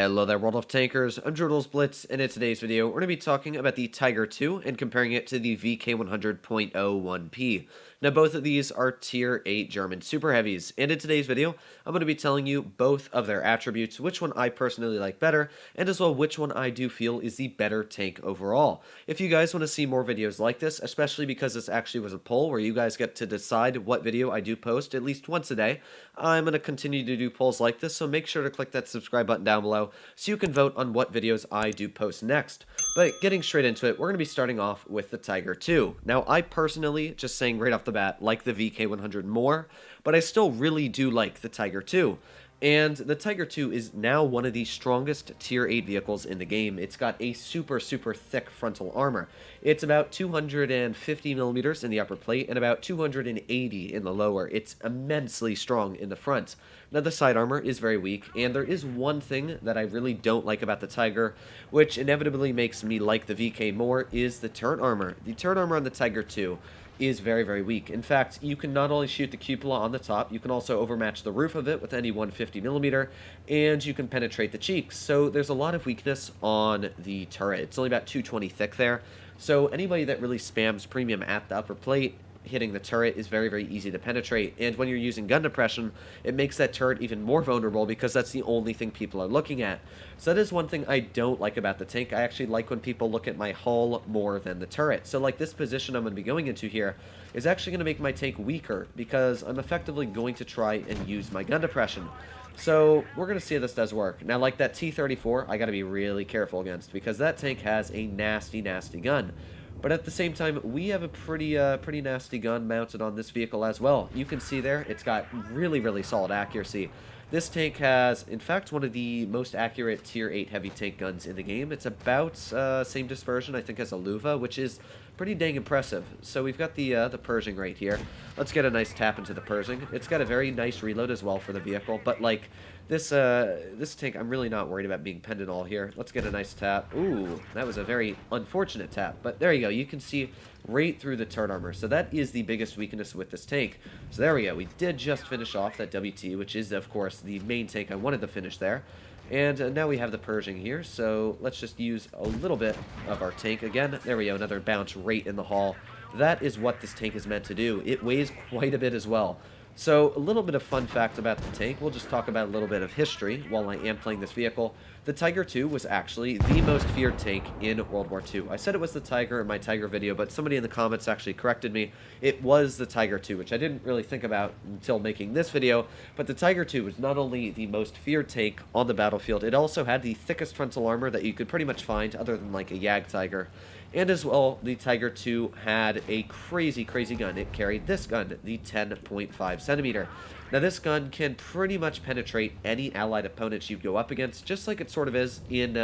Hello there, World of Tankers. I'm Blitz, and in today's video, we're going to be talking about the Tiger 2 and comparing it to the VK100.01P. Now, both of these are Tier 8 German Super Heavies, and in today's video, I'm going to be telling you both of their attributes, which one I personally like better, and as well which one I do feel is the better tank overall. If you guys want to see more videos like this, especially because this actually was a poll where you guys get to decide what video I do post at least once a day, I'm going to continue to do polls like this, so make sure to click that subscribe button down below so you can vote on what videos I do post next. But getting straight into it, we're going to be starting off with the Tiger 2. Now, I personally, just saying right off the bat, like the VK100 more, but I still really do like the Tiger 2. And the Tiger 2 is now one of the strongest Tier 8 vehicles in the game. It's got a super thick frontal armor. It's about 250 millimeters in the upper plate and about 280 in the lower. It's immensely strong in the front. Now, the side armor is very weak, and there is one thing that I really don't like about the Tiger, which inevitably makes me like the VK more, is the turret armor. The turret armor on the Tiger 2 is very weak. In fact, you can not only shoot the cupola on the top, you can also overmatch the roof of it with any 150mm, and you can penetrate the cheeks. So there's a lot of weakness on the turret. It's only about 220 thick there. So anybody that really spams premium at the upper plate, hitting the turret is very easy to penetrate, and when you're using gun depression, it makes that turret even more vulnerable because that's the only thing people are looking at. So that is one thing I don't like about the tank. I actually like when people look at my hull more than the turret. So like this position I'm going to be going into here is actually going to make my tank weaker because I'm effectively going to try and use my gun depression. So we're going to see how this does work. Now, like that T-34, I got to be really careful against because that tank has a nasty gun. But at the same time, we have a pretty nasty gun mounted on this vehicle as well. You can see there, it's got really solid accuracy. This tank has, in fact, one of the most accurate Tier 8 heavy tank guns in the game. It's about same dispersion, I think, as a Luva, which is pretty dang impressive. So we've got the Pershing right here. Let's get a nice tap into the Pershing. It's got a very nice reload as well for the vehicle, but like this tank, I'm really not worried about being penned at all here. Let's get a nice tap. Ooh, that was a very unfortunate tap, but there you go. You can see right through the turret armor. So that is the biggest weakness with this tank. So there we go. We did just finish off that WT, which is, of course, the main tank I wanted to finish there. And now we have the Pershing here, so let's just use a little bit of our tank again. There we go, another bounce right in the hull. That is what this tank is meant to do. It weighs quite a bit as well. So a little bit of fun fact about the tank. We'll just talk about a little bit of history while I am playing this vehicle. The Tiger 2 was actually the most feared tank in World War II. I said it was the Tiger in my Tiger video, but somebody in the comments actually corrected me. It was the Tiger 2, which I didn't really think about until making this video. But the Tiger 2 was not only the most feared tank on the battlefield, it also had the thickest frontal armor that you could pretty much find other than like a Jagdtiger. And as well, the Tiger 2 had a crazy gun. It carried this gun, the 10.5 centimeter. Now, this gun can pretty much penetrate any allied opponents you go up against, just like it sort of is in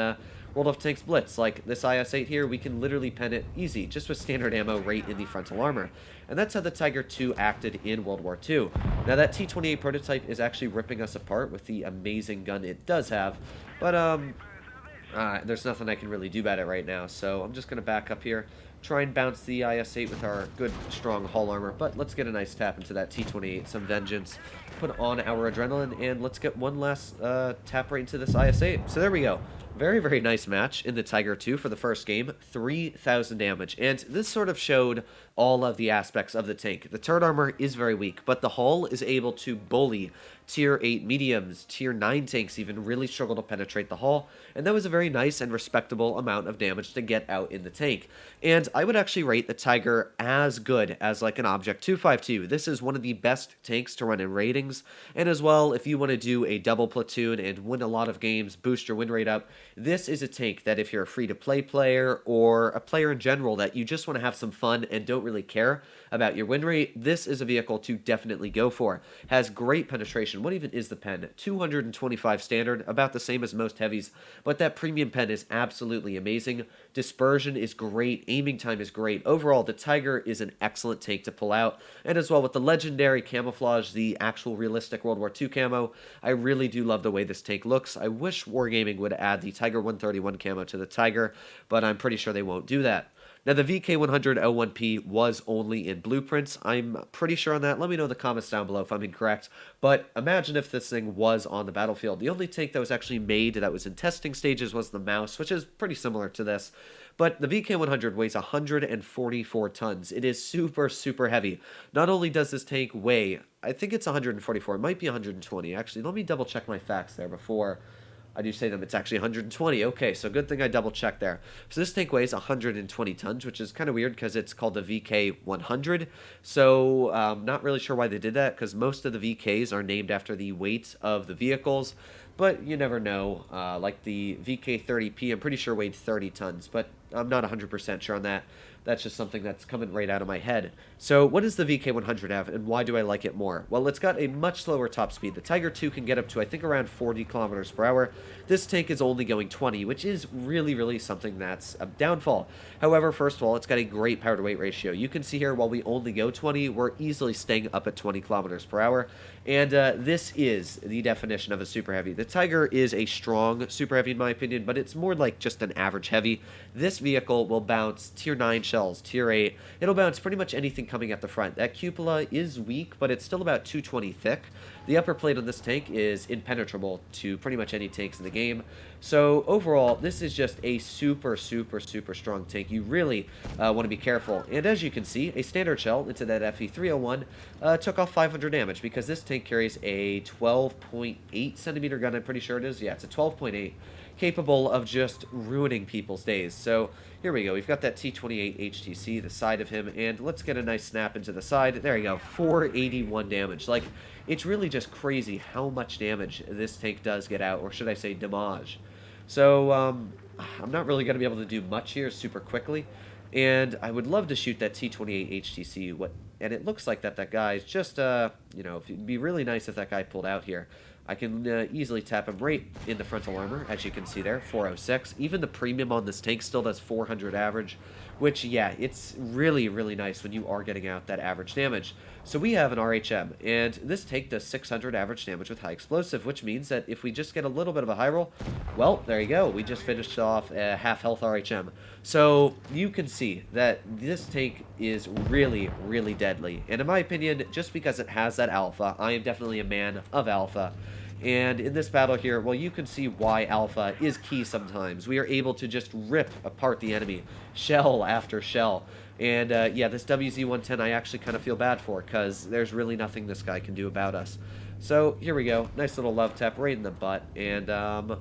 World of Tanks Blitz. Like this IS-8 here, we can literally pen it easy, just with standard ammo right in the frontal armor. And that's how the Tiger 2 acted in World War II. Now, that T-28 prototype is actually ripping us apart with the amazing gun it does have, but there's nothing I can really do about it right now, so I'm just going to back up here, try and bounce the IS-8 with our good, strong hull armor, but let's get a nice tap into that T-28, some vengeance, put on our adrenaline, and let's get one last tap right into this IS-8. So there we go. Very nice match in the Tiger 2 for the first game, 3,000 damage, and this sort of showed all of the aspects of the tank. The turret armor is very weak, but the hull is able to bully Tier 8 mediums, Tier 9 tanks even really struggle to penetrate the hull, and that was a very nice and respectable amount of damage to get out in the tank. And I would actually rate the Tiger as good as like an Object 252. This is one of the best tanks to run in ratings, and as well, if you want to do a double platoon and win a lot of games, boost your win rate up, this is a tank that if you're a free-to-play player or a player in general that you just want to have some fun and don't really care about your win rate, this is a vehicle to definitely go for. Has great penetration. What even is the pen? 225 standard, about the same as most heavies, but that premium pen is absolutely amazing. Dispersion is great. Aiming time is great. Overall, the Tiger is an excellent tank to pull out, and as well with the legendary camouflage, the actual realistic World War II camo, I really do love the way this tank looks. I wish Wargaming would add the Tiger 131 camo to the Tiger, but I'm pretty sure they won't do that. Now, the VK100L1P was only in blueprints. I'm pretty sure on that. Let me know in the comments down below if I'm incorrect. But imagine if this thing was on the battlefield. The only tank that was actually made that was in testing stages was the Mouse, which is pretty similar to this. But the VK100 weighs 144 tons. It is super, super heavy. Not only does this tank weigh, I think it's 144. It might be 120. Actually, let me double check my facts there before I do say them. It's actually 120. Okay, so good thing I double checked there. So this tank weighs 120 tons, which is kind of weird because it's called the VK100. So not really sure why they did that, because most of the VKs are named after the weight of the vehicles. But you never know. Like the VK30P, I'm pretty sure weighed 30 tons, but I'm not 100% sure on that. That's just something that's coming right out of my head. So what does the VK100 have, and why do I like it more? Well, it's got a much slower top speed. The Tiger II can get up to, I think, around 40 kilometers per hour. This tank is only going 20, which is really, really something that's a downfall. However, first of all, it's got a great power-to-weight ratio. You can see here, while we only go 20, we're easily staying up at 20 kilometers per hour. And this is the definition of a super heavy. The Tiger is a strong super heavy in my opinion, but it's more like just an average heavy. This vehicle will bounce tier 9 shells, tier 8. It'll bounce pretty much anything coming at the front. That cupola is weak, but it's still about 220 thick. The upper plate on this tank is impenetrable to pretty much any tanks in the game. So overall, this is just a super, super, super strong tank. You really want to be careful. And as you can see, a standard shell into that FE301 took off 500 damage because this tank carries a 12.8 centimeter gun. I'm pretty sure it is. Yeah, it's a 12.8. Capable of just ruining people's days. So here we go. We've got that T28 HTC, the side of him, and let's get a nice snap into the side. There you go, 481 damage. Like, it's really just crazy how much damage this tank does get out, or should I say damage. So I'm not really going to be able to do much here super quickly, and I would love to shoot that T28 HTC. And it looks like that guy's just, you know, it'd be really nice if that guy pulled out here. I can easily tap him right in the frontal armor, as you can see there, 406. Even the premium on this tank still does 400 average, which, yeah, it's really, really nice when you are getting out that average damage. So we have an RHM, and this tank does 600 average damage with high explosive, which means that if we just get a little bit of a high roll, well, there you go. We just finished off a half health RHM. So you can see that this tank is really, really deadly. And in my opinion, just because it has that alpha, I am definitely a man of alpha. And in this battle here, well, you can see why alpha is key sometimes. We are able to just rip apart the enemy, shell after shell. And yeah, this WZ-110 I actually kind of feel bad for, because there's really nothing this guy can do about us. So here we go, nice little love tap right in the butt, and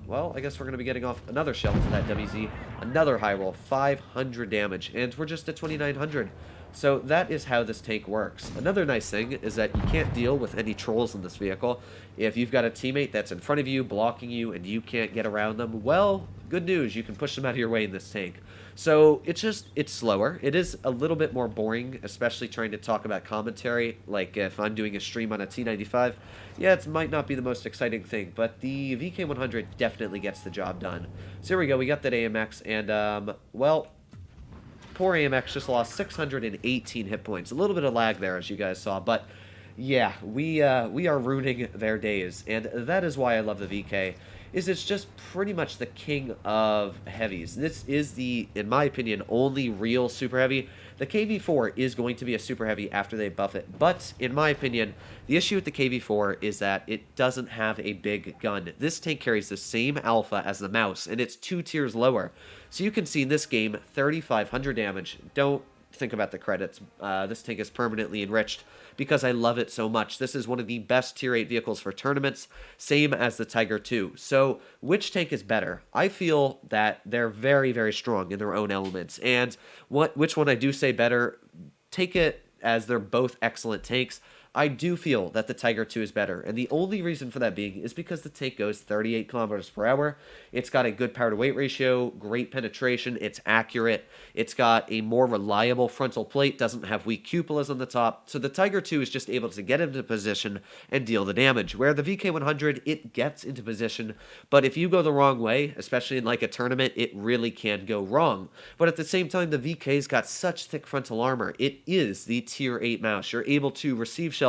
well, I guess we're going to be getting off another shell into that WZ, another high roll, 500 damage, and we're just at 2,900. So that is how this tank works. Another nice thing is that you can't deal with any trolls in this vehicle. If you've got a teammate that's in front of you, blocking you, and you can't get around them, well, good news, you can push them out of your way in this tank. So it's slower. It is a little bit more boring, especially trying to talk about commentary. Like if I'm doing a stream on a T95, yeah, it might not be the most exciting thing, but the VK100 definitely gets the job done. So here we go, we got that AMX, and well, poor AMX just lost 618 hit points. A little bit of lag there, as you guys saw, but yeah, we are ruining their days, and that is why I love the VK. It's just pretty much the king of heavies. This is the, in my opinion, only real super heavy. The KV4 is going to be a super heavy after they buff it, but in my opinion, the issue with the KV4 is that it doesn't have a big gun. This tank carries the same alpha as the Mouse, and it's 2 tiers lower. So you can see in this game, 3,500 damage. Don't think about the credits. This tank is permanently enriched because I love it so much. This is one of the best tier 8 vehicles for tournaments, same as the Tiger II. So which tank is better? I feel that they're very, very strong in their own elements. And which one I do say better, take it as they're both excellent tanks. I do feel that the Tiger II is better, and the only reason for that being is because the tank goes 38 kilometers per hour. It's got a good power-to-weight ratio, great penetration, it's accurate, it's got a more reliable frontal plate, doesn't have weak cupolas on the top, so the Tiger II is just able to get into position and deal the damage, where the VK100, it gets into position, but if you go the wrong way, especially in like a tournament, it really can go wrong. But at the same time, the VK's got such thick frontal armor, it is the tier 8 mouse. You're able to receive shells.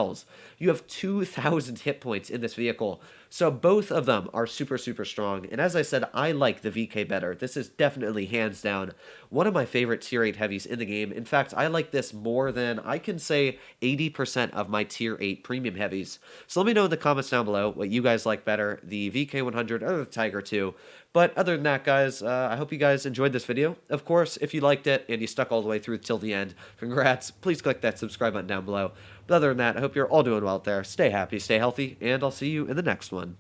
You have 2,000 hit points in this vehicle. So both of them are super, super strong. And as I said, I like the VK better. This is definitely hands down one of my favorite tier 8 heavies in the game. In fact, I like this more than I can say 80% of my tier 8 premium heavies. So let me know in the comments down below what you guys like better, the VK100 or the Tiger 2. But other than that, guys, I hope you guys enjoyed this video. Of course, if you liked it and you stuck all the way through till the end, congrats. Please click that subscribe button down below. But other than that, I hope you're all doing well out there. Stay happy, stay healthy, and I'll see you in the next one.